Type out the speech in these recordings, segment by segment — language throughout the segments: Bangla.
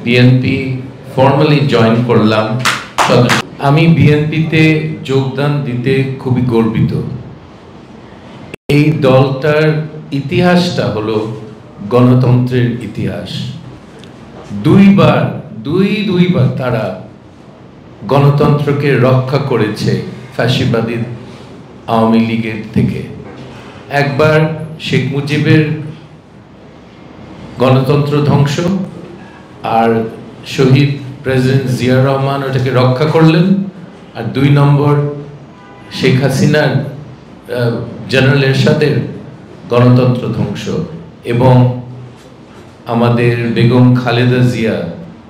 বিএনপি ফর্মালি জয়েন করলাম। আমি বিএনপিতে যোগদান দিতে খুবই গর্বিত। এই দলটার ইতিহাসটা হলো গণতন্ত্রের ইতিহাস। দুইবার তারা গণতন্ত্রকে রক্ষা করেছে ফ্যাসিবাদী আওয়ামী লীগের থেকে। একবার শেখ মুজিবের গণতন্ত্র ধ্বংস, আর শহীদ প্রেসিডেন্ট জিয়া রহমান ওটাকে রক্ষা করলেন। আর 2 নম্বর শেখ হাসিনার জেনারেল এরশাদের গণতন্ত্র ধ্বংস, এবং আমাদের বেগম খালেদা জিয়া,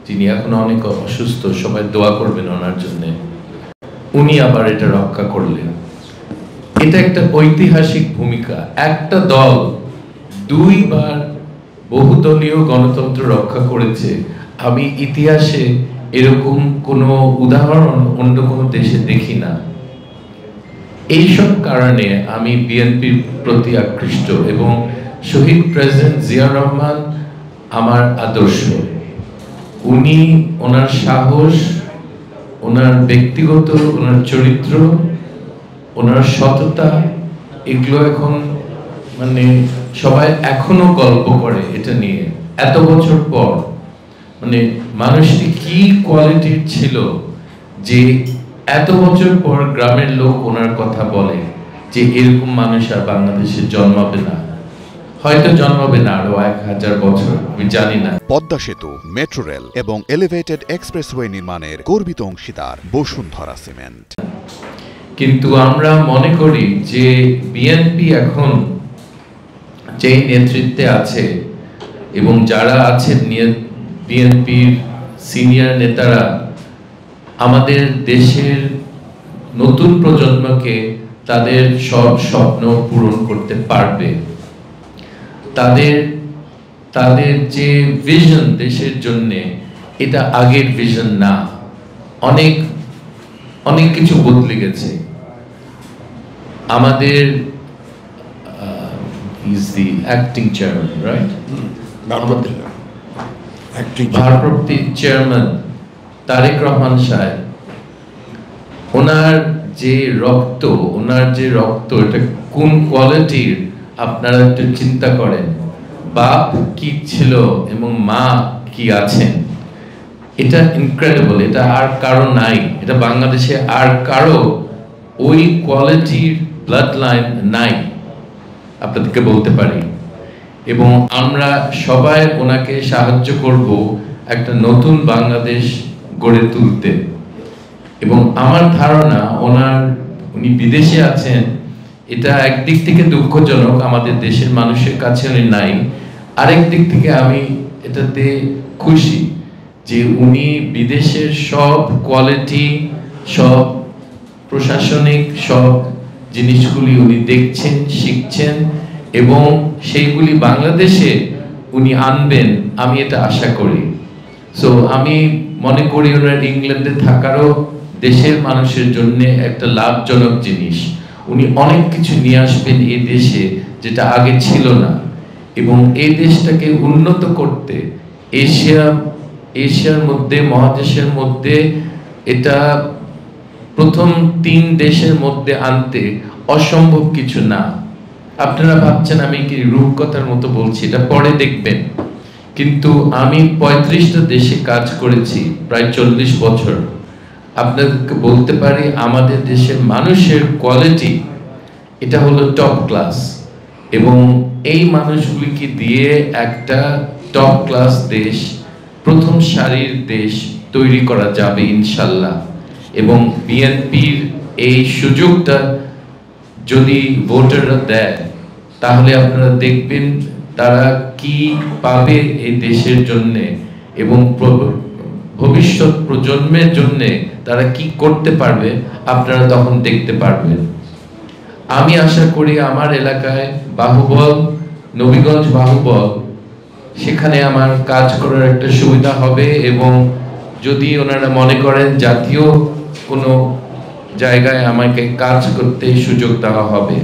যিনি এখন অনেক অসুস্থ, সবাই দোয়া করবেন ওনার জন্য, উনি আবার এটা রক্ষা করলেন। এটা একটা ঐতিহাসিক ভূমিকা। একটা দল 2 বার বহুদলীয় গণতন্ত্র রক্ষা করেছে। আমি ইতিহাসে এরকম কোনো উদাহরণ অন্য কোনো দেশে দেখি না। এইসব কারণে আমি বিএনপির প্রতি আকৃষ্ট, এবং শহীদ প্রেসিডেন্ট জিয়া রহমান আমার আদর্শ। উনি ওনার সাহস, ওনার ব্যক্তিগত, ওনার চরিত্র, ওনার সততা, এগুলো এখন মানে সবাই এখনো গল্প করে এটা নিয়ে এত বছর পর। মানে মানুষটি কি কোয়ালিটির ছিল যে এত বছর পর গ্রামের লোক ওনার কথা বলে যে এরকম মানুষ আর বাংলাদেশে জন্মাবে না, হয়তো জন্মাবে না আরো 1000 বছর, আমি জানি না। পদ্মা সেতু, মেট্রো রেল এবং এলিভেটেড এক্সপ্রেসওয়ে নির্মাণের গর্বিত অংশীদার বসুন্ধরা সিমেন্ট। কিন্তু আমরা মনে করি যে বিএনপি এখন যে নেতৃত্বে আছে এবং যারা আছেন বিএনপির সিনিয়র নেতারা আমাদের দেশের নতুন প্রজন্মকে তাদের সব স্বপ্ন পূরণ করতে পারবে। তাদের যে ভিশন দেশের জন্য, এটা আগের ভিশন না। অনেক কিছু বদলে গেছে। আমাদের is the acting chairman, right? ভারপ্রাপ্ত চেয়ারম্যান তারেক রহমান সাহেব, ওনার যে রক্ত এটা কোন কোয়ালিটির আপনারা একটু চিন্তা করেন। বাপ কি ছিল এবং মা কি আছেন, এটা ইনক্রেডিবল। এটা আর কারো নাই, এটা বাংলাদেশে আর কারো ওই কোয়ালিটির ব্লাড লাইন নাই, আপনাদেরকে বলতে পারি। এবং আমরা সবাই ওনাকে সাহায্য করব একটা নতুন বাংলাদেশ গড়ে তুলতে। এবং আমার ধারণা উনি বিদেশে আছেন, এটা একদিক থেকে দুঃখজনক, আমাদের দেশের মানুষের কাছে উনি নাই। আরেক দিক থেকে আমি এটাতে খুশি যে উনি বিদেশের সব কোয়ালিটি, সব প্রশাসনিক সব জিনিসগুলি উনি দেখছেন, শিখছেন, এবং সেইগুলি বাংলাদেশে উনি আনবেন, আমি এটা আশা করি। সো আমি মনে করি ওনার ইংল্যান্ডে থাকারও দেশের মানুষের জন্য একটা লাভজনক জিনিস। উনি অনেক কিছু নিয়ে আসবেন এই দেশে যেটা আগে ছিল না, এবং এই দেশটাকে উন্নত করতে এশিয়ার মধ্যে, মহাদেশের মধ্যে এটা প্রথম 3 দেশের মধ্যে আনতে অসম্ভব কিছু না। আপনারা ভাবছেন আমি কি রূপকথার মতো বলছি, এটা পরে দেখবেন। কিন্তু আমি 35টা দেশে কাজ করেছি প্রায় 40 বছর। আপনাদেরকে বলতে পারি আমাদের দেশের মানুষের কোয়ালিটি এটা হলো টপ ক্লাস, এবং এই মানুষগুলিকে দিয়ে একটা টপ ক্লাস দেশ, প্রথম সারির দেশ তৈরি করা যাবে ইনশাল্লাহ। এবং বিএনপির এই সুযোগটা যদি ভোটাররা দেয়, তাহলে আপনারা দেখবেন তারা কি পাবে এই দেশের জন্য, এবং ভবিষ্যৎ প্রজন্মের জন্য তারা কি করতে পারবে, আপনারা তখন দেখতে পারবেন। আমি আশা করি আমার এলাকায় বাহুবল, নবীগঞ্জ বাহুবল, সেখানে আমার কাজ করার একটা সুবিধা হবে। এবং যদি ওনারা মনে করেন জাতীয় কোনো জায়গায় আমাকে কাজ করতে সুযোগ দেওয়া হবে,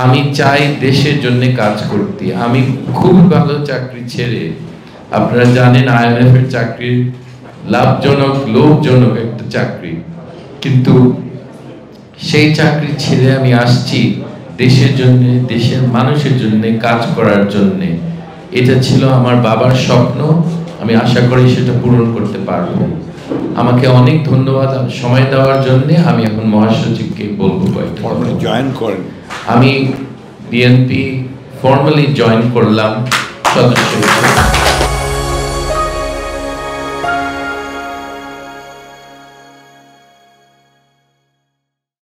আমি চাই দেশের জন্য কাজ করতে। আমি খুব ভালো চাকরি ছেড়ে আপনারা জানেন IMF এর চাকরি লাভজনক লোভজনক একটা চাকরি, কিন্তু সেই চাকরি ছেড়ে আমি আসছি দেশের জন্য, দেশের মানুষের জন্য কাজ করার জন্য। এটা ছিল আমার বাবার স্বপ্ন, আমি আশা করি সেটা পূরণ করতে পারবো। আমাকে অনেক ধন্যবাদ সময় দেওয়ার জন্য। আমি এখন মহাসচিবকে বলবো কয়েকটা কথা। জয়েন করেন? আমি বিএনপি ফর্মালি জয়েন করলাম সদস্য হিসেবে।